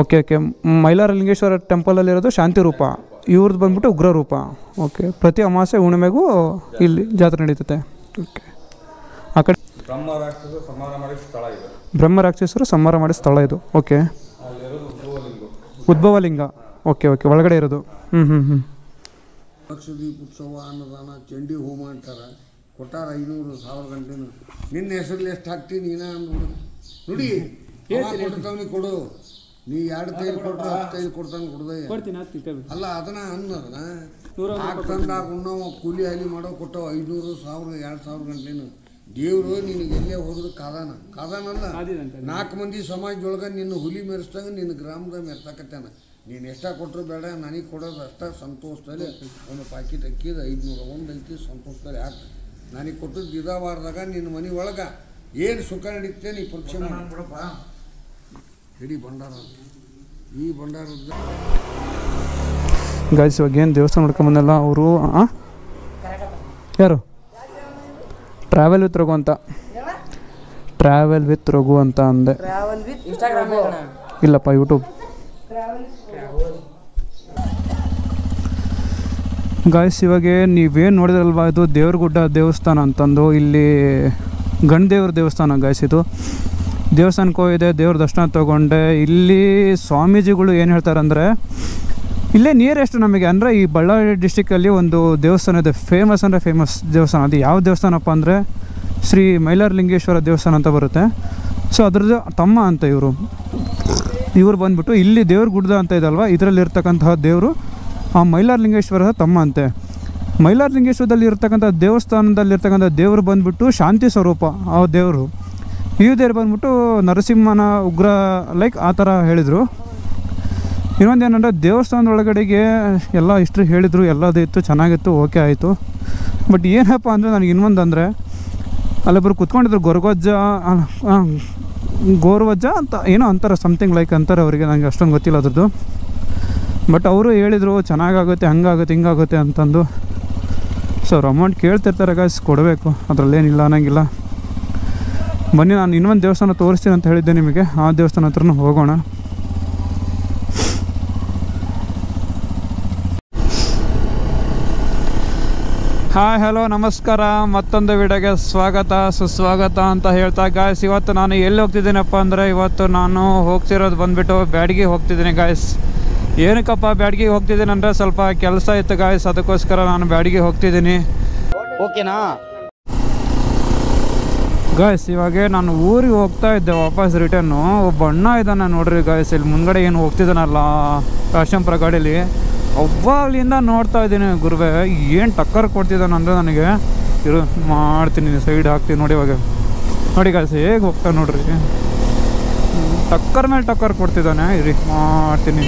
Okay okay. Mailaralingeshwara ಟೆಂಪಲಲ್ಲಿರೋದು ಶಾಂತಿ ರೂಪ, ಇವ್ರದ್ದು ಬಂದ್ಬಿಟ್ಟು ಉಗ್ರ ರೂಪ. ಓಕೆ. ಪ್ರತಿ ಅಮಾವಾಸ್ಯೆ ಹುಣ್ಣಿಮೆಗೂ ಇಲ್ಲಿ ಜಾತ್ರೆ ನಡೀತದೆ. ಓಕೆ. ಆ ಕಡೆ ಬ್ರಹ್ಮ ರಾಕ್ಷಸರು ಸಂಹಾರ ಮಾಡಿದ ಸ್ಥಳ ಇದು. ಓಕೆ. ಉದ್ಭವಲಿಂಗ. Okay okay. ಒಳಗಡೆ ಇರೋದು. ಲಕ್ಷದೀಪ ಉತ್ಸವ, ಅನ್ನದಾನ, ಚಂಡಿ ಹೋಮ ಅಂತಾರೆ. ಕೊಟ್ಟಾರ 500,000 ಗಂಟೆನು. ನಿನ್ನ ಹೆಸರಲ್ಲಿ ಎಷ್ಟು ಹಾಕ್ತೀನಿ ನೀನ ಅಂದ್ಬಿಡು. ನೋಡಿ ಕೊಡ್ತಾವನಿ ಕೊಡು. ನೀ 2 ಕೈಲಿ ಕೊಟ್ಟರೆ 10 ಕೈಲಿ ಕೊಡ್ತಾನೆ ಕೊಡ್ದೆ ಅಲ್ಲ. ಅದನ್ನ ಅನ್ನೋದನ್ನ ಹಾಕ್ತಂದಾಗ ಉಣ್ಣವ ಕೂಲಿ ಹಾಲಿ ಮಾಡೋ ಕೊಟ್ಟವು 500, 1000, 2,000 ಗಂಟೆನು. ದೇವರು ನಿನಗೆ ಎಲ್ಲೇ ಹೋದ್ರು ಕಾದಾನಲ್ಲ. 4 ಮಂದಿ ಸಮಾಜದೊಳಗೆ ನಿನ್ನ ಹುಲಿ ಮೆರೆಸ್ದಂಗೆ ನಿನ್ನ ಗ್ರಾಮದಾಗ ಮೆರ್ತಾಕತ್ತಾನ. ನೀನು ಎಷ್ಟ ಕೊಟ್ಟರು ಬೇಡ, ನನಗೆ ಕೊಡೋದು ಅಷ್ಟ ಸಂತೋಷದಲ್ಲಿ ಒಂದು ಪಾಕಿಟ್ ಅಕ್ಕಿದ 501 ಐತಿ ಸಂತೋಷದಲ್ಲಿ ಹಾಕಿ ನನಗೆ ಕೊಟ್ಟದ್ದು ಇದಾವಾರದಾಗ ನಿನ್ನ ಮನೆ ಒಳಗೆ ಏನು ಸುಖ ನಡೀತೆ ನೀ ಪರೀಕ್ಷೆ ಮಾಡ್ಬಿಡಪ್ಪ. ಇಡೀ ಭಂಡಾರ ಈ ಭಂಡಾರದ ಗಾಯ್ಸ್ ಇವಾಗ ಏನು ದೇವಸ್ಥಾನ ನೋಡ್ಕೊಂಬಂದಲ್ಲ ಅವರು. ಯಾರು? ಟ್ರಾವೆಲ್ ವಿತ್ ರಘು ಅಂತ. ಟ್ರಾವೆಲ್ ವಿತ್ ರಘು ಅಂತ ಅಂದೆ. ಇಲ್ಲಪ್ಪ, ಯೂಟ್ಯೂಬ್. ಗಾಯ್ಸ್ ಇವಾಗ ನೀವೇನು ನೋಡಿದ್ರಲ್ವ, ಇದು ದೇವ್ರಗುಡ್ಡ ದೇವಸ್ಥಾನ ಅಂತಂದು. ಇಲ್ಲಿ ಗಣದೇವ್ರ ದೇವಸ್ಥಾನ ಗಾಯ್ಸ್. ಇದು ದೇವಸ್ಥಾನಕ್ಕೆ ಹೋಗಿದೆ, ದೇವ್ರ ದರ್ಶನ ತೊಗೊಂಡೆ. ಇಲ್ಲಿ ಸ್ವಾಮೀಜಿಗಳು ಏನು ಹೇಳ್ತಾರೆ ಅಂದರೆ, ಇಲ್ಲೇ ನಿಯರೆಸ್ಟ್ ನಮಗೆ ಅಂದರೆ ಈ ಬಳ್ಳಾರಿ ಡಿಸ್ಟಿಕ್ಕಲ್ಲಿ ಒಂದು ದೇವಸ್ಥಾನ ಇದೆ, ಫೇಮಸ್ ಅಂದರೆ ಫೇಮಸ್ ದೇವಸ್ಥಾನ. ಅದು ಯಾವ ದೇವಸ್ಥಾನಪ್ಪ ಅಂದರೆ ಶ್ರೀ ಮೈಲಾರಲಿಂಗೇಶ್ವರ ದೇವಸ್ಥಾನ ಅಂತ ಬರುತ್ತೆ. ಸೊ ಅದ್ರದ್ದು ತಮ್ಮ ಅಂತ ಇವರು ಬಂದ್ಬಿಟ್ಟು ಇಲ್ಲಿ ದೇವ್ರ ಗುಡ್ಡ ಅಂತ ಇದಲ್ವ, ಇದರಲ್ಲಿರ್ತಕ್ಕಂತಹ ದೇವರು ಆ ಮೈಲಾರಲಿಂಗೇಶ್ವರ ತಮ್ಮ ಅಂತೆ. ಮೈಲಾರಲಿಂಗೇಶ್ವರದಲ್ಲಿ ಇರ್ತಕ್ಕಂಥ ದೇವಸ್ಥಾನದಲ್ಲಿರ್ತಕ್ಕಂಥ ದೇವರು ಬಂದ್ಬಿಟ್ಟು ಶಾಂತಿ ಸ್ವರೂಪ ಆ ದೇವರು. ಈ ದೇವ್ರು ಬಂದ್ಬಿಟ್ಟು ನರಸಿಂಹನ ಉಗ್ರ ಲೈಕ್ ಆ ಥರ ಹೇಳಿದರು. ಇನ್ನೊಂದು ಏನಂದರೆ ದೇವಸ್ಥಾನದ ಒಳಗಡೆಗೆ ಎಲ್ಲ ಹಿಸ್ಟ್ರಿ ಹೇಳಿದರು, ಎಲ್ಲದು ಇತ್ತು, ಚೆನ್ನಾಗಿತ್ತು, ಓಕೆ ಆಯಿತು. ಬಟ್ ಏನಪ್ಪ ಅಂದರೆ ನನಗೆ ಇನ್ನೊಂದು ಅಂದರೆ ಅಲ್ಲೊಬ್ಬರು ಕುತ್ಕೊಂಡಿದ್ರು, ಗೋರ್ವಜ್ಜ ಅಂತ ಏನೋ ಅಂತಾರೆ, ಸಮಥಿಂಗ್ ಲೈಕ್ ಅಂತಾರೆ ಅವರಿಗೆ, ನನಗೆ ಅಷ್ಟೊಂದು ಗೊತ್ತಿಲ್ಲ ಅದ್ರದ್ದು. ಬಟ್ ಅವರು ಹೇಳಿದರು ಚೆನ್ನಾಗಾಗುತ್ತೆ, ಹಂಗಾಗುತ್ತೆ, ಹಿಂಗಾಗುತ್ತೆ ಅಂತಂದು. ಸೊ ಅವ್ರು ಅಮೌಂಟ್ ಕೇಳ್ತಿರ್ತಾರೆ ಗಾಯ್ಸ್, ಕೊಡಬೇಕು, ಅದರಲ್ಲೇನಿಲ್ಲ ಅನ್ನೋಂಗಿಲ್ಲ. ಬನ್ನಿ, ನಾನು ಇನ್ನೊಂದು ದೇವಸ್ಥಾನ ತೋರಿಸ್ತೀನಿ ಅಂತ ಹೇಳಿದ್ದೆ ನಿಮಗೆ, ಆ ದೇವಸ್ಥಾನ ಹತ್ರನೂ ಹೋಗೋಣ. ಹಾಯ್ ಹಲೋ ನಮಸ್ಕಾರ, ಮತ್ತೊಂದು ವಿಡಿಯೋಗೆ ಸ್ವಾಗತ ಸುಸ್ವಾಗತ ಅಂತ ಹೇಳ್ತಾ ಗಾಯ್ಸ್, ಇವತ್ತು ನಾನು ಎಲ್ಲಿ ಹೋಗ್ತಿದ್ದೀನಪ್ಪ ಅಂದರೆ, ಇವತ್ತು ನಾನು ಹೋಗ್ತಿರೋದು ಬಂದುಬಿಟ್ಟು ಬ್ಯಾಡಗಿ ಹೋಗ್ತಿದ್ದೀನಿ ಗಾಯ್ಸ್. ಏನಕ್ಕಪ್ಪ ಬ್ಯಾಡಗಿಗೆ ಹೋಗ್ತಿದ್ದೀನಿ ಅಂದರೆ ಸ್ವಲ್ಪ ಕೆಲಸ ಇತ್ತು ಗಾಯ್ಸ್, ಅದಕ್ಕೋಸ್ಕರ ನಾನು ಬ್ಯಾಡಗಿ ಹೋಗ್ತಿದ್ದೀನಿ. ಓಕೆನಾ ಗಾಯ್ಸ್? ಇವಾಗ ನಾನು ಊರಿಗೆ ಹೋಗ್ತಾ ಇದ್ದೆ ವಾಪಸ್ ರಿಟರ್ನು. ಒಬ್ಬ ಅಣ್ಣ ಇದ್ದಾನೆ ನೋಡ್ರಿ ಗಾಯ್ಸ್, ಇಲ್ಲಿ ಮುಂದ್ಗಡೆ ಏನು ಹೋಗ್ತಿದ್ದಾನಲ್ಲ ಕಾಶಂಪುರ ಗಾಡೀಲಿ, ಒಬ್ಬಾಗಲಿಂದ ನೋಡ್ತಾ ಇದ್ದೀನಿ ಗುರುವೆ. ಏನು ಟಕ್ಕರ್ ಕೊಡ್ತಿದ್ದಾನೆ ಅಂದರೆ ನನಗೆ, ಇರು ಮಾಡ್ತೀನಿ, ಸೈಡ್ ಹಾಕ್ತೀನಿ ನೋಡಿ. ಇವಾಗ ನೋಡಿ ಗಾಯ್ಸ್ ಹೇಗೆ ಹೋಗ್ತಾ ನೋಡ್ರಿ, ಟಕ್ಕರ್ ಮೇಲೆ ಟಕ್ಕರ್ ಕೊಡ್ತಿದ್ದಾನೆ. ಇರಿ ಮಾಡ್ತೀನಿ.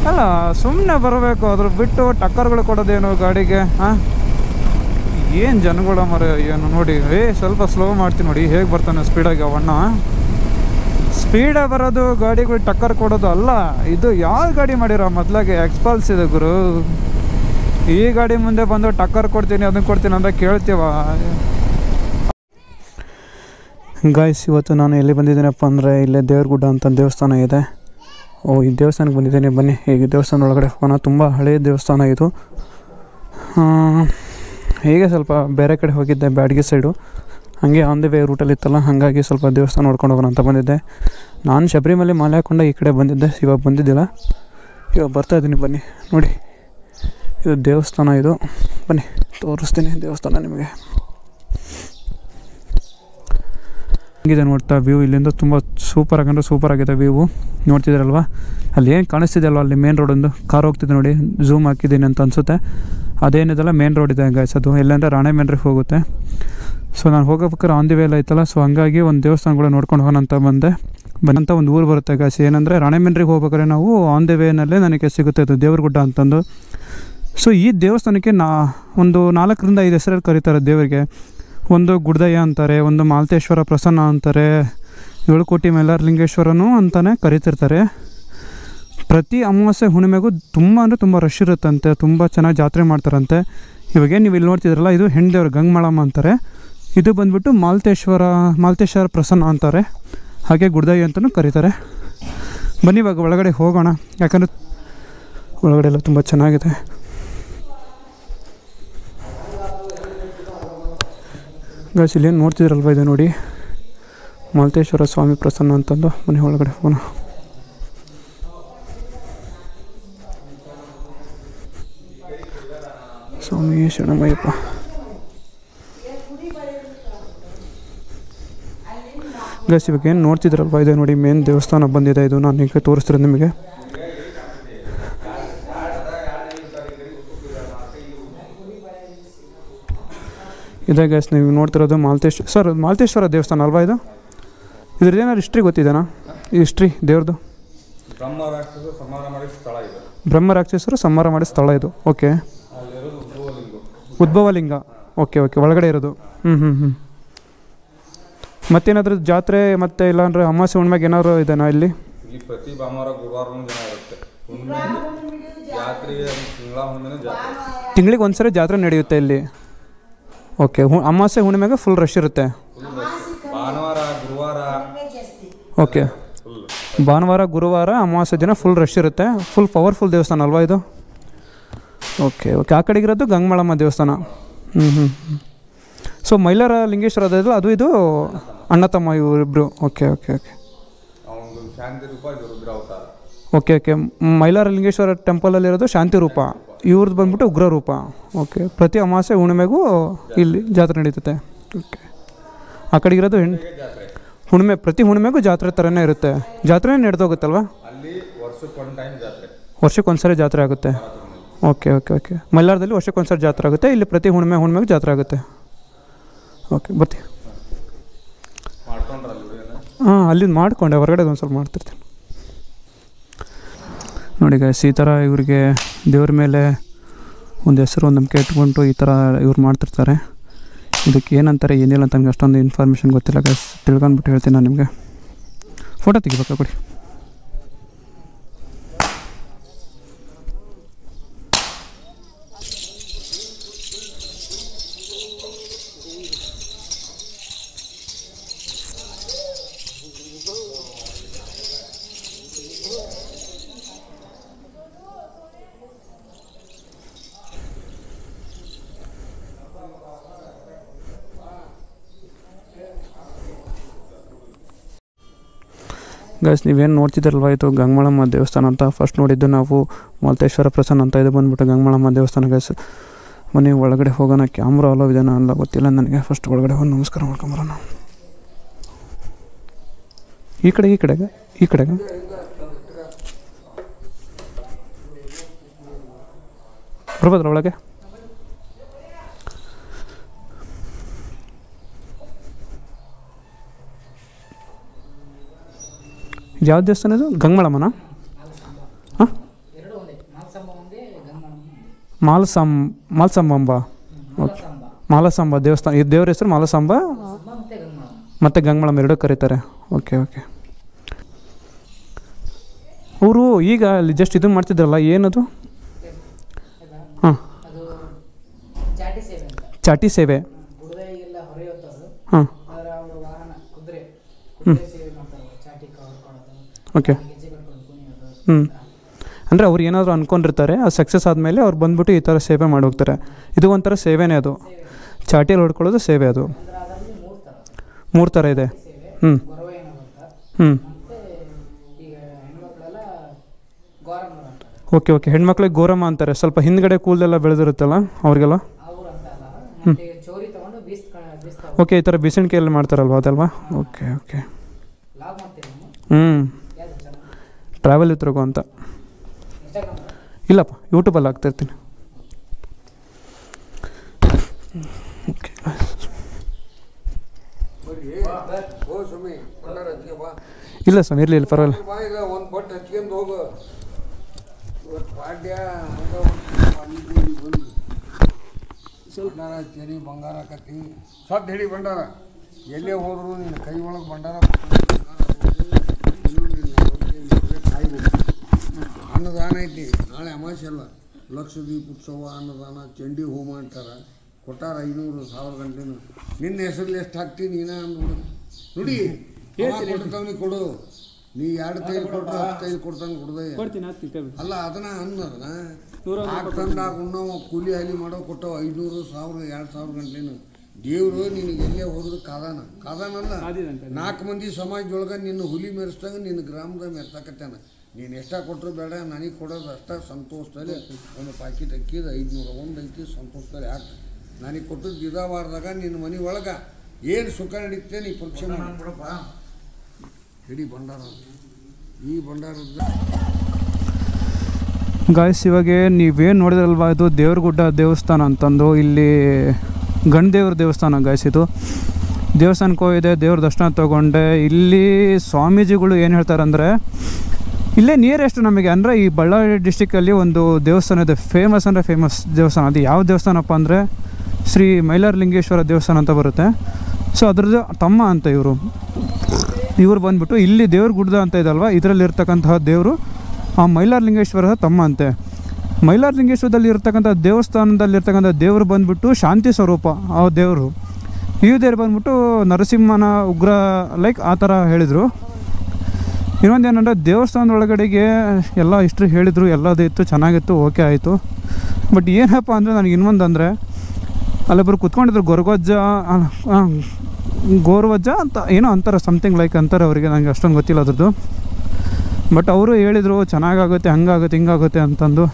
ಅಲ್ಲ ಸುಮ್ಮನೆ ಬರಬೇಕು, ಅದ್ರ ಬಿಟ್ಟು ಟಕ್ಕರ್ಗಳು ಕೊಡೋದೇನು ಗಾಡಿಗೆ? ಹಾಂ ಏನು ಜನಗಳ ಮರ ಏನು ನೋಡಿ. ಸ್ವಲ್ಪ ಸ್ಲೋ ಮಾಡ್ತೀನಿ ನೋಡಿ ಹೇಗೆ ಬರ್ತಾನೆ ಸ್ಪೀಡಾಗಿ ಅವಣ್ಣ. ಸ್ಪೀಡಾಗಿ ಬರೋದು ಗಾಡಿಗಳು ಟಕ್ಕರ್ ಕೊಡೋದು ಅಲ್ಲ, ಇದು ಯಾವ ಗಾಡಿ ಮಾಡಿರೋ ಮೊದಲಾಗೆ ಎಕ್ಸ್ಪಲ್ಸ್ ಇದೆ ಗುರು. ಈ ಗಾಡಿ ಮುಂದೆ ಬಂದು ಟಕ್ಕರ್ ಕೊಡ್ತೀನಿ ಅದನ್ನು ಕೊಡ್ತೀನಿ ಅಂತ ಕೇಳ್ತೀವ ಗಾಯ್ಸ್? ಇವತ್ತು ನಾನು ಎಲ್ಲಿ ಬಂದಿದ್ದೀನಪ್ಪ ಅಂದರೆ, ಇಲ್ಲೇ ದೇವ್ರಗುಡ್ಡ ಅಂತ ದೇವಸ್ಥಾನ ಇದೆ. ಈ ದೇವಸ್ಥಾನಕ್ಕೆ ಬಂದಿದ್ದೇನೆ. ಬನ್ನಿ ಈಗ ದೇವಸ್ಥಾನ ಒಳಗಡೆ ಹೋಗೋಣ. ತುಂಬ ಹಳೆಯ ದೇವಸ್ಥಾನ ಇದು. ಹೀಗೆ ಸ್ವಲ್ಪ ಬೇರೆ ಕಡೆ ಹೋಗಿದ್ದೆ, ಬ್ಯಾಡಗಿ ಸೈಡು, ಹಾಗೆ ಆನ್ ದಿ ವೇ ರೂಟಲ್ಲಿ ಇತ್ತಲ್ಲ, ಹಾಗಾಗಿ ಸ್ವಲ್ಪ ದೇವಸ್ಥಾನ ನೋಡ್ಕೊಂಡು ಹೋಗೋಣ ಅಂತ ಬಂದಿದ್ದೆ. ನಾನು ಶಬರಿಮಲೆ ಮಾಲೆ ಹಾಕ್ಕೊಂಡು ಈ ಕಡೆ ಬಂದಿದ್ದೆ, ಇವಾಗ ಬಂದಿದ್ದಿಲ್ಲ, ಇವಾಗ ಬರ್ತಾಯಿದ್ದೀನಿ. ಬನ್ನಿ ನೋಡಿ, ಇದು ದೇವಸ್ಥಾನ. ಇದು ಬನ್ನಿ ತೋರಿಸ್ತೀನಿ ದೇವಸ್ಥಾನ ನಿಮಗೆ. ಹೀಗಿದೆ ನೋಡ್ತಾ ವ್ಯೂ ಇಲ್ಲಿಂದ, ತುಂಬ ಸೂಪರ್ ಆಗಂದ್ರೆ ಸೂಪರ್ ಆಗಿದೆ ವ್ಯೂ. ನೋಡ್ತಿದ್ದೀರಲ್ವ ಅಲ್ಲಿ ಏನು ಕಾಣಿಸ್ತಿದೆ ಅಲ್ವ, ಅಲ್ಲಿ ಮೇನ್ ರೋಡೊಂದು ಕಾರ್ ಹೋಗ್ತಿದೆ ನೋಡಿ, ಝೂಮ್ ಹಾಕಿದ್ದೀನಿ ಅಂತ ಅನಿಸುತ್ತೆ. ಅದೇನಿದೆಲ್ಲ ಮೇನ್ ರೋಡ್ ಇದೆ ಗಾಯ್ಸ್, ಅದು ಎಲ್ಲಂದರೆ ರಾಣೆಬೆನ್ನೂರಿಗೆ ಹೋಗುತ್ತೆ. ಸೊ ನಾನು ಹೋಗೋಬೇಕಾದ್ರೆ ಆನ್ ದಿ ವೇ ಎಲ್ಲ ಐತಲ್ಲ, ಸೊ ಹಂಗಾಗಿ ಒಂದು ದೇವಸ್ಥಾನಗಳು ನೋಡ್ಕೊಂಡು ಹೋಗೋಣ ಅಂತ ಬಂದಂಥ ಒಂದು ಊರು ಬರುತ್ತೆ ಗಾಯ್ಸ್. ಏನಂದರೆ ರಾಣೆಬೆನ್ನೂರಿಗೆ ಹೋಗ್ಬೇಕಾದ್ರೆ ನಾವು ಆನ್ ದಿ ವೇನಲ್ಲೇ ನನಗೆ ಸಿಗುತ್ತೆ ಇದು ದೇವ್ರಗುಡ್ಡ ಅಂತಂದು. ಸೊ ಈ ದೇವಸ್ಥಾನಕ್ಕೆ ಒಂದು 4ರಿಂದ 5 ಹೆಸರಲ್ಲಿ ಕರೀತಾರೆ ದೇವರಿಗೆ. ಒಂದು ಗುಡ್ದಯ್ಯ ಅಂತಾರೆ, ಒಂದು ಮಾಲ್ತೇಶ್ವರ ಪ್ರಸನ್ನ ಅಂತಾರೆ, 7 ಕೋಟಿ ಮೈಲಾರಲಿಂಗೇಶ್ವರನೂ ಅಂತಲೇ ಕರಿತಿರ್ತಾರೆ. ಪ್ರತಿ ಅಮಾವಾಸ್ಯೆ ಹುಣ್ಣಿಮೆಗೂ ತುಂಬ ಅಂದರೆ ತುಂಬ ರಶ್ ಇರುತ್ತಂತೆ, ತುಂಬ ಚೆನ್ನಾಗಿ ಜಾತ್ರೆ ಮಾಡ್ತಾರಂತೆ. ಇವಾಗೇನು ನೀವು ಇಲ್ಲಿ ನೋಡ್ತಿದ್ರಲ್ಲ, ಇದು ಹೆಣ್ದೇವ್ರು ಗಂಗಮಾಳಮ್ಮ ಅಂತಾರೆ. ಇದು ಬಂದ್ಬಿಟ್ಟು ಮಾಲ್ತೇಶ್ವರ ಪ್ರಸನ್ನ ಅಂತಾರೆ, ಹಾಗೆ ಗುಡ್ದಾಯಿ ಅಂತಲೂ ಕರೀತಾರೆ. ಬನ್ನಿ ಇವಾಗ ಒಳಗಡೆ ಹೋಗೋಣ, ಯಾಕಂದರೆ ಒಳಗಡೆ ಎಲ್ಲ ತುಂಬ ಚೆನ್ನಾಗಿದೆ. ಗೈಸ್ ಇಲ್ಲೇನು ನೋಡ್ತಿದ್ರಲ್ವ, ಇದೆ ನೋಡಿ ಮಾಲ್ತೇಶ್ವರ ಸ್ವಾಮಿ ಪ್ರಸನ್ನ ಅಂತಂದು. ಬನ್ನಿ ಒಳಗಡೆ ಹೋಗೋಣ. ಸ್ವಾಮಿ ಶರಣಮಯ್ಯಪ್ಪ. ಗೈಸ್ ಇವಾಗ ಏನು ನೋಡ್ತಿದ್ರಲ್ವ, ಇದೆ ನೋಡಿ ಮೇನ್ ದೇವಸ್ಥಾನ ಬಂದಿದೆ. ಇದು ನಾನು ಈಗ ತೋರಿಸ್ತೀನಿ ನಿಮಗೆ. ಇದೆ ಗೈಸ್ ನೀವು ನೋಡ್ತಿರೋದು ಮಾಲ್ತೇಶ್ವರ ದೇವಸ್ಥಾನ ಅಲ್ವಾ ಇದು? ಇದ್ರದ್ದು ಏನಾದ್ರು ಹಿಸ್ಟ್ರಿ ಗೊತ್ತಿದೆನಾ? ಈ ಹಿಸ್ಟ್ರಿ ದೇವ್ರದ್ದು? ಬ್ರಹ್ಮ ರಾಕ್ಷಸರು ಸಂಹಾರ ಮಾಡಿದ ಸ್ಥಳ ಇದು. ಓಕೆ, ಉದ್ಭವಲಿಂಗ. ಓಕೆ ಓಕೆ, ಒಳಗಡೆ ಇರೋದು. ಮತ್ತೇನಾದ್ರೂ ಜಾತ್ರೆ ಮತ್ತೆ ಇಲ್ಲಾಂದ್ರೆ ಅಮಾವಾಸ್ಯೆ ಹುಣ್ಣಿಮೆಗೆ ಏನಾದ್ರು ಇದೆನಾ ಇಲ್ಲಿ? ಪ್ರತಿ ಭಾನುವಾರ ಗುರುವಾರ ಜನ ಇರುತ್ತೆ. ತಿಂಗಳಿಗೆ ಒಂದ್ಸರಿ ಜಾತ್ರೆ ನಡೆಯುತ್ತೆ ಇಲ್ಲಿ. ಓಕೆ, ಅಮಾವಾಸ್ಯೆ ಹುಣ್ಣಿಮೆಗೆ ಫುಲ್ ರಶ್ ಇರುತ್ತೆ. ಭಾನುವಾರ ಗುರುವಾರ. ಓಕೆ, ಭಾನುವಾರ ಗುರುವಾರ ಅಮಾವಾಸ್ಯೆ ದಿನ ಫುಲ್ ರಶ್ ಇರುತ್ತೆ. ಫುಲ್ ಪವರ್ಫುಲ್ ದೇವಸ್ಥಾನ ಅಲ್ವಾ ಇದು? ಓಕೆ ಓಕೆ, ಆ ಕಡೆಗಿರೋದು ಗಂಗಮಾಳಮ್ಮ ದೇವಸ್ಥಾನ. ಸೊ ಮೈಲಾರ ಲಿಂಗೇಶ್ವರ ಅದಲ್ಲ, ಅದು ಇದು ಅಣ್ಣ ತಮ್ಮ ಇವರಿಬ್ಬರು. Okay okay okay okay okay, Mailara Lingeshwara ಟೆಂಪಲಲ್ಲಿರೋದು ಶಾಂತಿ ರೂಪ, ಇವ್ರದ್ದು ಬಂದ್ಬಿಟ್ಟು ಉಗ್ರ ರೂಪ. ಓಕೆ, ಪ್ರತಿ ಅಮಾವಾಸ್ಯೆ ಹುಣ್ಣಿಮೆಗೂ ಇಲ್ಲಿ ಜಾತ್ರೆ ನಡೀತದೆ. ಓಕೆ, ಆ ಕಡೆಗಿರೋದು ಹುಣ್ಣಿಮೆ, ಪ್ರತಿ ಹುಣ್ಣಿಮೆಗೂ ಜಾತ್ರೆ ಥರನೇ ಇರುತ್ತೆ. ಜಾತ್ರೆ ನಡೆದೋಗುತ್ತಲ್ವ? ವರ್ಷಕ್ಕೊಂದ್ಸರಿ ಜಾತ್ರೆ ಆಗುತ್ತೆ. ಓಕೆ ಓಕೆ ಓಕೆ, ಮೈಲಾರದಲ್ಲಿ ವರ್ಷಕ್ಕೊಂದ್ಸರಿ ಜಾತ್ರೆ ಆಗುತ್ತೆ, ಇಲ್ಲಿ ಪ್ರತಿ ಹುಣ್ಣಿಮೆಗೂ ಜಾತ್ರೆ ಆಗುತ್ತೆ. ಓಕೆ, ಬರ್ತೀವಿ. ಹಾಂ, ಅಲ್ಲಿಂದ ಮಾಡಿಕೊಂಡೆ, ಹೊರಗಡೆ ಒಂದು ಸ್ವಲ್ಪ ಮಾಡ್ತಿರ್ತೀನಿ ನೋಡಿ ಗೈಸ್. ಈ ಥರ ಇವರಿಗೆ ದೇವ್ರ ಮೇಲೆ ಒಂದು ಹೆಸರು, ಒಂದು ನಂಬಿಕೆ ಇಟ್ಕೊಂಡು ಈ ಥರ ಇವ್ರು ಮಾಡ್ತಿರ್ತಾರೆ. ಇದಕ್ಕೆ ಏನಂತಾರೆ ಏನಿಲ್ಲ ಅಂತ ನನಗೆ ಅಷ್ಟೊಂದು ಇನ್ಫಾರ್ಮೇಷನ್ ಗೊತ್ತಿಲ್ಲ ಗೈಸ್. ತಿಳ್ಕೊಂಡ್ಬಿಟ್ಟು ಹೇಳ್ತೀನಿ ನಾನು ನಿಮಗೆ. ಫೋಟೋ ತೆಗಿಬೇಕಾ? ಕೊಡಿ. ಗೈಸ್ ನೀವೇನು ನೋಡ್ತಿದ್ರಲ್ವ, ಇದು ಗಂಗಮಾಳಮ್ಮ ದೇವಸ್ಥಾನ ಅಂತ. ಫಸ್ಟ್ ನೋಡಿದ್ದು ನಾವು ಮಾಲ್ತೇಶ್ವರ ಪ್ರಸನ್ನ ಅಂತ. ಇದು ಬಂದ್ಬಿಟ್ಟು ಗಂಗಮಾಳಮ್ಮ ದೇವಸ್ಥಾನ ಗೈಸ್. ಮನೆ ಒಳಗಡೆ ಹೋಗೋಣ. ಕ್ಯಾಮ್ರಾ ಅಲೋ ಇದೆನಾ ಅಲ್ಲ ಗೊತ್ತಿಲ್ಲ ನನಗೆ. ಫಸ್ಟ್ ಒಳಗಡೆ ಹೋಗಿ ನಮಸ್ಕಾರ ಮಾಡ್ಕೊಂಬರೋಣ. ಈ ಕಡೆಗೆ ಬರ್ಬೋದ್ರ ಒಳಗೆ? ಯಾವ ದೇವಸ್ಥಾನ ಇದು? ಗಂಗಮಾಳಮ್ಮನ? ಹಾಂ, ಮಾಲ್ಸಾಂಬ. ಓಕೆ, ಮಾಲಸಾಂಬ ದೇವಸ್ಥಾನ. ಈ ದೇವ್ರ ಹೆಸರು ಮಾಲಸಾಂಬ ಮತ್ತು ಗಂಗಮಾಳಮ್ಮ ಎರಡೂ ಕರೀತಾರೆ. ಓಕೆ ಓಕೆ, ಅವರು ಈಗ ಅಲ್ಲಿ ಜಸ್ಟ್ ಇದು ಮಾಡ್ತಿದ್ರಲ್ಲ, ಏನದು? ಹಾಂ, ಚಾಟಿ ಸೇವೆ. ಹಾಂ, ಓಕೆ. ಅಂದರೆ ಅವ್ರು ಏನಾದರೂ ಅಂದ್ಕೊಂಡಿರ್ತಾರೆ, ಅದು ಸಕ್ಸಸ್ ಆದಮೇಲೆ ಅವ್ರು ಬಂದ್ಬಿಟ್ಟು ಈ ಥರ ಸೇವೆ ಮಾಡಿ ಹೋಗ್ತಾರೆ. ಇದು ಒಂಥರ ಸೇವೆನೇ. ಅದು ಚಾಟಿಯಲ್ಲಿ ಹೊಡ್ಕೊಳ್ಳೋದು ಸೇವೆ. ಅದು 3 ಥರ ಇದೆ. ಓಕೆ ಓಕೆ, ಹೆಣ್ಮಕ್ಳಿಗೆ ಗೋರಮ್ಮ ಅಂತಾರೆ. ಸ್ವಲ್ಪ ಹಿಂದ್ಗಡೆ ಕೂದಲೆಲ್ಲ ಬೆಳೆದಿರುತ್ತಲ್ಲ ಅವ್ರಿಗೆಲ್ಲ. ಓಕೆ, ಈ ಥರ ಬಿಸಿಣಿಕೆಯಲ್ಲಿ ಮಾಡ್ತಾರಲ್ವ ಅದಲ್ವಾ? Okay okay. ಟ್ರಾವೆಲ್ ವಿತ್ ಅಂತ. ಇಲ್ಲಪ್ಪ, ಯೂಟ್ಯೂಬಲ್ಲಿ ಹಾಕ್ತಾಯಿರ್ತೀನಿ. ಓಕೆ, ಇಲ್ಲ ಸ್ವಾಮಿ, ಇರಲಿ ಪರವಾಗಿಲ್ಲ. ಒಂದು ಬಟ್ ಹಚ್ಕೊಂಡು ಹೋಗು. ಪಾಡ್ಯ ಸ್ವಲ್ಪ ಚನಿ ಬಂಗಾರ ಕತ್ತಿ ಸದ್ದು ಹಿಡಿ ಭಂಡಾರ. ಎಲ್ಲೇ ಹೋದ್ರು ನಿನ್ನ ಕೈ ಒಳಗೆ ಭಂಡಾರ. ಅನ್ನದಾನ ಐತಿ. ನಾಳೆ ಅಮಾವಾಸ್ಯೆ ಅಲ್ಲ, ಲಕ್ಷ ದೀಪ ಉತ್ಸವ, ಅನ್ನದಾನ, ಚಂಡಿ ಹೋಮ ಅಂತಾರೆ. ಕೊಟ್ಟಾರ 500,000 ಗಂಟೆನು ನಿನ್ನ ಹೆಸರಲ್ಲಿ ಎಷ್ಟು ಹಾಕ್ತೀನಿ ನೀನ ಅಂದ್ಬಿಡು. ನೋಡಿ ಕೊಡ್ತಾವನಿ ಕೊಡು. ನೀ 2 ಕೈಲಿ ಕೊಟ್ಟರೆ 10 ಕೈಲಿ ಕೊಡ್ತಾನೆ ಕೊಡದೆ ಅಲ್ಲ ಅದನ್ನ ಅನ್ನೋದನ್ನ ಹಾಕ್ತಂದಾಗ ಉಣ್ಣವ ಕೂಲಿ ಹಾಲಿ ಮಾಡೋ ಕೊಟ್ಟವು 500, 1000, 2,000 ಗಂಟೆನು. ದೇವರು ನಿನಗೆ ಎಲ್ಲೇ ಹೋದ್ರು ಕಾದಾನಲ್ಲ. 4 ಮಂದಿ ಸಮಾಜದೊಳಗೆ ನಿನ್ನ ಹುಲಿ ಮೆರೆಸ್ದಾಗ ನಿನ್ನ ಗ್ರಾಮದಾಗ ಮೆರ್ಸಕತ್ತಾನ. ನೀನು ಎಷ್ಟ ಕೊಟ್ಟರು ಬೇಡ, ನನಗೆ ಕೊಡೋದು ಅಷ್ಟ ಸಂತೋಷದಲ್ಲಿ ಒಂದು ಪಾಕಿಟ್ ಅಕ್ಕಿದ 500 ಒಂದು ಐತಿ ಸಂತೋಷದಲ್ಲಿ ಹಾಕಿ ನನಗೆ ಕೊಟ್ಟದ್ದು ಇದಾವಾರದಾಗ ನಿನ್ನ ಮನೆ ಒಳಗೆ ಏನು ಸುಖ ನಡೀತೆ ನೀ ಪರೀಕ್ಷೆ ಮಾಡಿಬಿಡಪ್ಪ. ಇಡೀ ಭಂಡಾರ ಈ ಭಂಡಾರದ ಗಾಯ್ಸ್ ಇವಾಗ ನೀವೇನು ನೋಡಿದ್ರಲ್ವ ಇದು ದೇವ್ರಗುಡ್ಡ ದೇವಸ್ಥಾನ ಅಂತಂದು ಇಲ್ಲಿ ಗಣದೇವ್ರ ದೇವಸ್ಥಾನ ಗಾಯ್ಸ್. ಇದು ದೇವಸ್ಥಾನಕ್ಕೆ ಹೋಗಿದೆ, ದೇವ್ರ ದರ್ಶನ ತೊಗೊಂಡೆ. ಇಲ್ಲಿ ಸ್ವಾಮೀಜಿಗಳು ಏನು ಹೇಳ್ತಾರೆ ಅಂದರೆ ಇಲ್ಲೇ ನಿಯರೆಸ್ಟ್ ನಮಗೆ ಅಂದರೆ ಈ ಬಳ್ಳಾರಿ ಡಿಸ್ಟಿಕ್ಕಲ್ಲಿ ಒಂದು ದೇವಸ್ಥಾನ ಇದೆ, ಫೇಮಸ್ ಅಂದರೆ ಫೇಮಸ್ ದೇವಸ್ಥಾನ. ಅದು ಯಾವ ದೇವಸ್ಥಾನಪ್ಪ ಅಂದರೆ ಶ್ರೀ ಮೈಲಾರಲಿಂಗೇಶ್ವರ ದೇವಸ್ಥಾನ ಅಂತ ಬರುತ್ತೆ. ಸೊ ಅದ್ರದ್ದು ತಮ್ಮ ಅಂತ ಇವರು ಬಂದುಬಿಟ್ಟು ಇಲ್ಲಿ ದೇವ್ರ ಗುಡ್ಡ ಅಂತ ಇದಲ್ವ, ಇದರಲ್ಲಿರ್ತಕ್ಕಂತಹ ದೇವರು ಆ ಮೈಲಾರಲಿಂಗೇಶ್ವರದ ತಮ್ಮ ಅಂತೆ. ಮೈಲಾರಲಿಂಗೇಶ್ವರದಲ್ಲಿ ಇರ್ತಕ್ಕಂಥ ದೇವಸ್ಥಾನದಲ್ಲಿರ್ತಕ್ಕಂಥ ದೇವರು ಬಂದುಬಿಟ್ಟು ಶಾಂತಿ ಸ್ವರೂಪ ಆ ದೇವರು. ಈ ದೇವ್ರು ಬಂದ್ಬಿಟ್ಟು ನರಸಿಂಹನ ಉಗ್ರ ಲೈಕ್ ಆ ಥರ ಹೇಳಿದರು. ಇನ್ನೊಂದೇನಂದರೆ ದೇವಸ್ಥಾನದೊಳಗಡೆಗೆ ಎಲ್ಲ ಹಿಸ್ಟ್ರಿ ಹೇಳಿದರು, ಎಲ್ಲದು ಇತ್ತು, ಚೆನ್ನಾಗಿತ್ತು, ಓಕೆ ಆಯಿತು. ಬಟ್ ಏನಪ್ಪ ಅಂದರೆ ನನಗೆ ಇನ್ನೊಂದು ಅಂದರೆ ಅಲ್ಲೊಬ್ಬರು ಕುತ್ಕೊಂಡಿದ್ರು ಗೋರ್ವಜ್ಜ ಅಂತ ಏನೋ ಅಂತಾರೆ, ಸಮಥಿಂಗ್ ಲೈಕ್ ಅಂತಾರೆ ಅವರಿಗೆ, ನನಗೆ ಅಷ್ಟೊಂದು ಗೊತ್ತಿಲ್ಲ ಅದ್ರದ್ದು. ಬಟ್ ಅವರು ಹೇಳಿದರು ಚೆನ್ನಾಗಾಗುತ್ತೆ, ಹಂಗಾಗುತ್ತೆ, ಹಿಂಗಾಗುತ್ತೆ ಅಂತಂದು.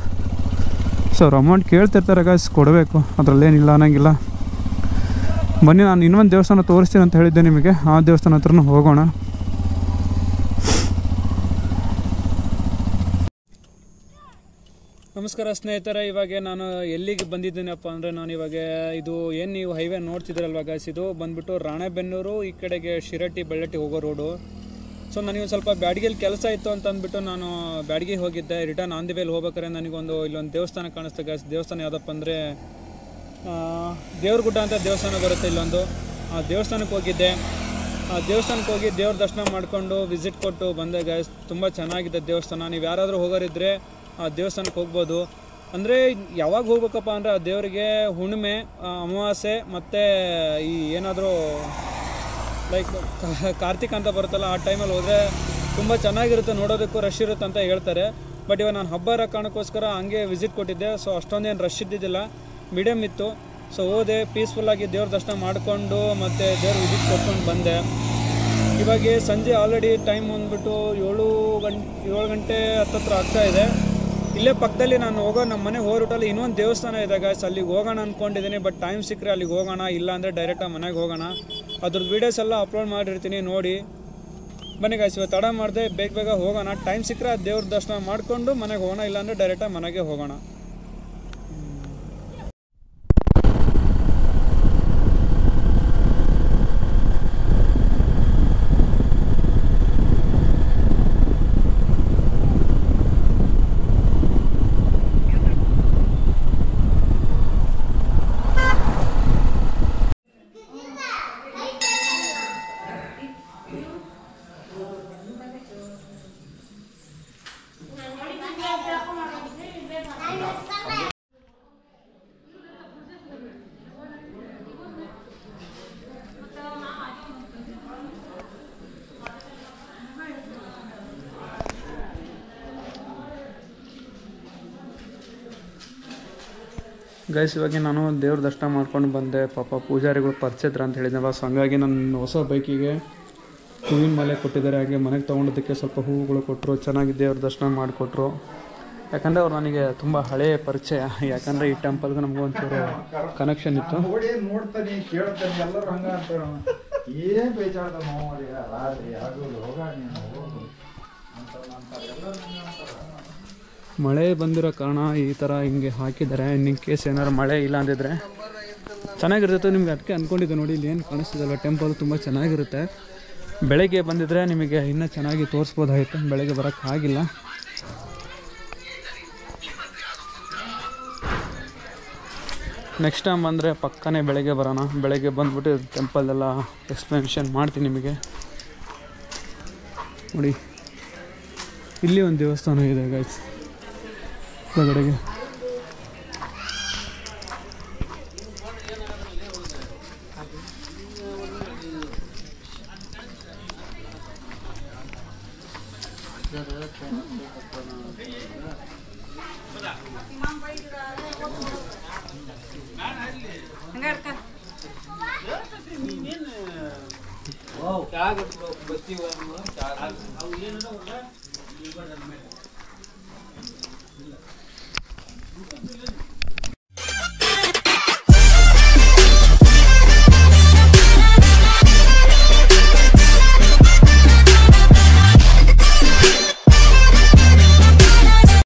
ಸೊ ಅವ್ರು ಅಮೌಂಟ್ ಕೇಳ್ತಿರ್ತಾರೆ ಗಾಯ್ಸ್, ಕೊಡಬೇಕು, ಅದರಲ್ಲೇನಿಲ್ಲ ಅನ್ನೋಂಗಿಲ್ಲ. ಬನ್ನಿ ನಾನು ಇನ್ನೊಂದು ದೇವಸ್ಥಾನ ತೋರಿಸ್ತೀನಿ ಅಂತ ಹೇಳಿದ್ದೆ ನಿಮಗೆ, ಆ ದೇವಸ್ಥಾನ ಹತ್ರನೂ ಹೋಗೋಣ. ನಮಸ್ಕಾರ ಸ್ನೇಹಿತರೆ, ಇವಾಗ ನಾನು ಎಲ್ಲಿಗೆ ಬಂದಿದ್ದೀನಪ್ಪ ಅಂದರೆ ನಾನು ಇವಾಗ ಇದು ಏನು ನೀವು ಹೈವೇ ನೋಡ್ತಿದ್ದೀರಲ್ವ ಗಾಯ್ಸ್, ಇದು ಬಂದುಬಿಟ್ಟು ರಾಣೆಬೆನ್ನೂರು ಈ ಕಡೆಗೆ ಶಿರಟ್ಟಿ ಬೆಳ್ಳಟ್ಟಿ ಹೋಗೋ ರೋಡು. ಸೊ ನನಗೆ ಒಂದು ಸ್ವಲ್ಪ ಬ್ಯಾಡಗಿಯಲ್ಲಿ ಕೆಲಸ ಇತ್ತು ಅಂತ ಅಂದ್ಬಿಟ್ಟು ನಾನು ಬ್ಯಾಡಗಿಗೆ ಹೋಗಿದ್ದೆ. ರಿಟರ್ನ್ ಆನ್ ದಿ ವೇಲ್ ಹೋಗ್ಬೇಕಾದ್ರೆ ನನಗೊಂದು ಇಲ್ಲೊಂದು ದೇವಸ್ಥಾನ ಕಾಣಿಸ್ತು ಗಾಯ್ಸ್. ದೇವಸ್ಥಾನ ಯಾವುದಪ್ಪ ಅಂದರೆ ದೇವ್ರಗುಡ್ಡ ಅಂತ ದೇವಸ್ಥಾನ ಬರುತ್ತೆ ಇಲ್ಲೊಂದು. ಆ ದೇವಸ್ಥಾನಕ್ಕೆ ಹೋಗಿದ್ದೆ. ಆ ದೇವಸ್ಥಾನಕ್ಕೆ ಹೋಗಿ ದೇವ್ರ ದರ್ಶನ ಮಾಡಿಕೊಂಡು ವಿಸಿಟ್ ಕೊಟ್ಟು ಬಂದೆ ಗಾಯ್ಸ್. ತುಂಬ ಚೆನ್ನಾಗಿದೆ ದೇವಸ್ಥಾನ. ನೀವು ಯಾರಾದರೂ ಹೋಗೋರಿದ್ದರೆ ಆ ದೇವಸ್ಥಾನಕ್ಕೆ ಹೋಗ್ಬೋದು. ಅಂದರೆ ಯಾವಾಗ ಹೋಗ್ಬೇಕಪ್ಪ ಅಂದರೆ ಆ ದೇವರಿಗೆ ಹುಣ್ಣಿಮೆ, ಅಮಾವಾಸ್ಯೆ ಮತ್ತು ಈ ಏನಾದರೂ ಲೈಕ್ ಕಾರ್ತಿಕ್ ಅಂತ ಬರುತ್ತಲ್ಲ ಆ ಟೈಮಲ್ಲಿ ಹೋದರೆ ತುಂಬ ಚೆನ್ನಾಗಿರುತ್ತೆ, ನೋಡೋದಕ್ಕೂ ರಶ್ ಇರುತ್ತೆ ಅಂತ ಹೇಳ್ತಾರೆ. ಬಟ್ ಇವಾಗ ನಾನು ಹಬ್ಬ ಕಾರಣಕ್ಕೋಸ್ಕರ ಹಂಗೆ ವಿಸಿಟ್ ಕೊಟ್ಟಿದ್ದೆ. ಸೊ ಅಷ್ಟೊಂದೇನು ರಶ್ ಇದ್ದಿದ್ದಿಲ್ಲ, ಮೀಡಿಯಮ್ ಇತ್ತು. ಸೊ ಹೋದೆ, ಪೀಸ್ಫುಲ್ಲಾಗಿ ದೇವ್ರ ದರ್ಶನ ಮಾಡಿಕೊಂಡು ಮತ್ತು ದೇವ್ರ ವಿಸಿಟ್ ಕೊಟ್ಕೊಂಡು ಬಂದೆ. ಇವಾಗ ಸಂಜೆ ಆಲ್ರೆಡಿ ಟೈಮ್ ಬಂದುಬಿಟ್ಟು 7 ಗಂಟೆ ಹತ್ತತ್ರ ಆಗ್ತಾಯಿದೆ. ಇಲ್ಲೇ ಪಕ್ಕದಲ್ಲಿ ನಾನು ನಮ್ಮ ಮನೆಗೆ ಹೋಗೋ ರೂಟಲ್ಲಿ ಇನ್ನೊಂದು ದೇವಸ್ಥಾನ ಇದೆ ಗಾಯ್ಸ್, ಅಲ್ಲಿಗೆ ಹೋಗೋಣ ಅಂದ್ಕೊಂಡಿದ್ದೀನಿ. ಬಟ್ ಟೈಮ್ ಸಿಕ್ಕರೆ ಅಲ್ಲಿಗೆ ಹೋಗೋಣ, ಇಲ್ಲ ಅಂದರೆ ಡೈರೆಕ್ಟಾಗಿ ಮನೆಗೆ ಹೋಗೋಣ. ಅದ್ರದ್ದು ವೀಡಿಯೋಸ್ ಎಲ್ಲ ಅಪ್ಲೋಡ್ ಮಾಡಿರ್ತೀನಿ, ನೋಡಿ ಬನ್ನಿ ಗಾಯ್ಸ್. ಇವತ್ತು ತಡ ಮಾಡಿದೆ, ಬೇಗ ಹೋಗೋಣ. ಟೈಮ್ ಸಿಕ್ಕರೆ ದೇವ್ರ ದರ್ಶನ ಮಾಡಿಕೊಂಡು ಮನೆಗೆ ಹೋಗೋಣ, ಇಲ್ಲಾಂದರೆ ಡೈರೆಕ್ಟಾಗಿ ಮನೆಗೆ ಹೋಗೋಣ. ಗೈಸ್ ಇವಾಗ ನಾನು ದೇವ್ರ ದರ್ಶನ ಮಾಡ್ಕೊಂಡು ಬಂದೆ. ಪಾಪ ಪೂಜಾರಿಗಳು ಪರಿಚಯದ್ರ ಅಂತ ಹೇಳಿದ್ನಲ್ಲ, ಸೊ ಹಂಗಾಗಿ ನನ್ನ ಹೊಸ ಬೈಕಿಗೆ ಹೂವಿನ ಮಾಲೆ ಕೊಟ್ಟಿದ್ದಾರೆ. ಹಾಗೆ ಮನೆಗೆ ತೊಗೊಂಡೋದಕ್ಕೆ ಸ್ವಲ್ಪ ಹೂವುಗಳು ಕೊಟ್ಟರು, ಚೆನ್ನಾಗಿ ದೇವ್ರ ದರ್ಶನ ಮಾಡಿಕೊಟ್ರು. ಯಾಕಂದರೆ ಅವ್ರು ನನಗೆ ತುಂಬ ಹಳೆಯ ಪರಿಚಯ, ಯಾಕಂದರೆ ಈ ಟೆಂಪಲ್ಗೆ ನಮಗೂ ಒಂಚೂರು ಕನೆಕ್ಷನ್ ಇತ್ತು. ಮಳೆ ಬಂದಿರೋ ಕಾರಣ ಈ ಥರ ಹಿಂಗೆ ಹಾಕಿದ್ದಾರೆ. ಇನ್ ಕೇಸ್ ಏನಾರು ಮಳೆ ಇಲ್ಲ ಅಂದಿದ್ರೆ ಚೆನ್ನಾಗಿರುತ್ತೆ ನಿಮ್ಗೆ. ಅದಕ್ಕೆ ಅಂದ್ಕೊಂಡಿದ್ದೆ. ನೋಡಿ ಇಲ್ಲಿ ಏನು ಕಾಣಿಸ್ತಿದಲ್ವ, ಟೆಂಪಲ್ ತುಂಬ ಚೆನ್ನಾಗಿರುತ್ತೆ. ಬೆಳಗ್ಗೆ ಬಂದಿದ್ರೆ ನಿಮಗೆ ಇನ್ನೂ ಚೆನ್ನಾಗಿ ತೋರಿಸ್ಬೋದಾಗಿತ್ತು, ಬೆಳಗ್ಗೆ ಬರೋಕ್ಕಾಗಿಲ್ಲ. ನೆಕ್ಸ್ಟ್ ಟೈಮ್ ಬಂದರೆ ಪಕ್ಕನೇ ಬೆಳಗ್ಗೆ ಬರೋಣ. ಬೆಳಗ್ಗೆ ಬಂದುಬಿಟ್ಟು ಟೆಂಪಲ್ದೆಲ್ಲ ಎಕ್ಸ್ಪ್ಲನೇಷನ್ ಮಾಡ್ತೀನಿ ನಿಮಗೆ. ನೋಡಿ ಇಲ್ಲಿ ಒಂದು ದೇವಸ್ಥಾನ ಇದೆ ಗೈಸ್ ಹೊರಗಡೆಗೆ. ಚಾ ಬಸ್ತಿ